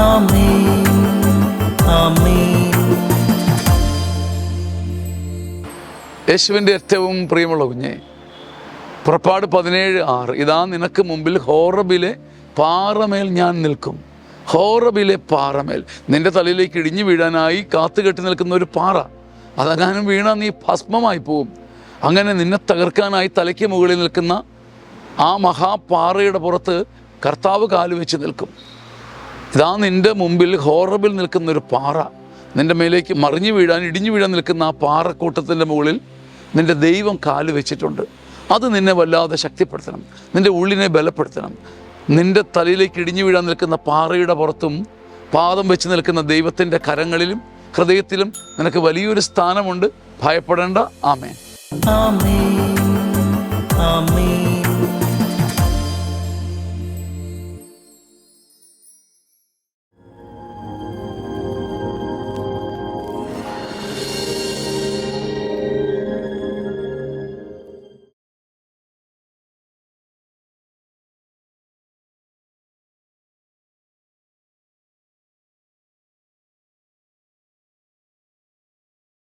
ആമേൻ, ആമേൻ. യേശുവിൻ്റെ ഏറ്റവും പ്രിയമുള്ള കുഞ്ഞെ, പുറപ്പാട് 17:6, ഇതാ നിനക്ക് മുമ്പിൽ ഹോറബിലെ പാറമേൽ ഞാൻ നിൽക്കും. ഹോറബിലെ പാറമേൽ, നിന്റെ തലയിലേക്ക് ഇടിഞ്ഞു വീഴാനായി കാത്തുകെട്ടി നിൽക്കുന്ന ഒരു പാറ, അതങ്ങാനും വീണാൽ നീ ഭസ്മമായി പോവും. അങ്ങനെ നിന്നെ തകർക്കാനായി തലയ്ക്ക് മുകളിൽ നിൽക്കുന്ന ആ മഹാപാറയുടെ പുറത്ത് കർത്താവ് കാലുവെച്ച് നിൽക്കും. ഇതാ നിൻ്റെ മുമ്പിൽ ഹോറബിൽ നിൽക്കുന്നൊരു പാറ, നിൻ്റെ മേലേക്ക് മറിഞ്ഞു വീഴാൻ ഇടിഞ്ഞു വീഴാൻ നിൽക്കുന്ന ആ പാറക്കൂട്ടത്തിൻ്റെ മുകളിൽ നിൻ്റെ ദൈവം കാല് വെച്ചിട്ടുണ്ട്. അത് നിന്നെ വല്ലാതെ ശക്തിപ്പെടുത്തണം, നിൻ്റെ ഉള്ളിനെ ബലപ്പെടുത്തണം. നിൻ്റെ തലയിലേക്ക് ഇടിഞ്ഞു വീഴാൻ നിൽക്കുന്ന പാറയുടെ പുറത്തും പാദം വെച്ച് നിൽക്കുന്ന ദൈവത്തിൻ്റെ കരങ്ങളിലും ഹൃദയത്തിലും നിനക്ക് വലിയൊരു സ്ഥാനമുണ്ട്. ഭയപ്പെടേണ്ട. ആമേൻ, ആമേൻ.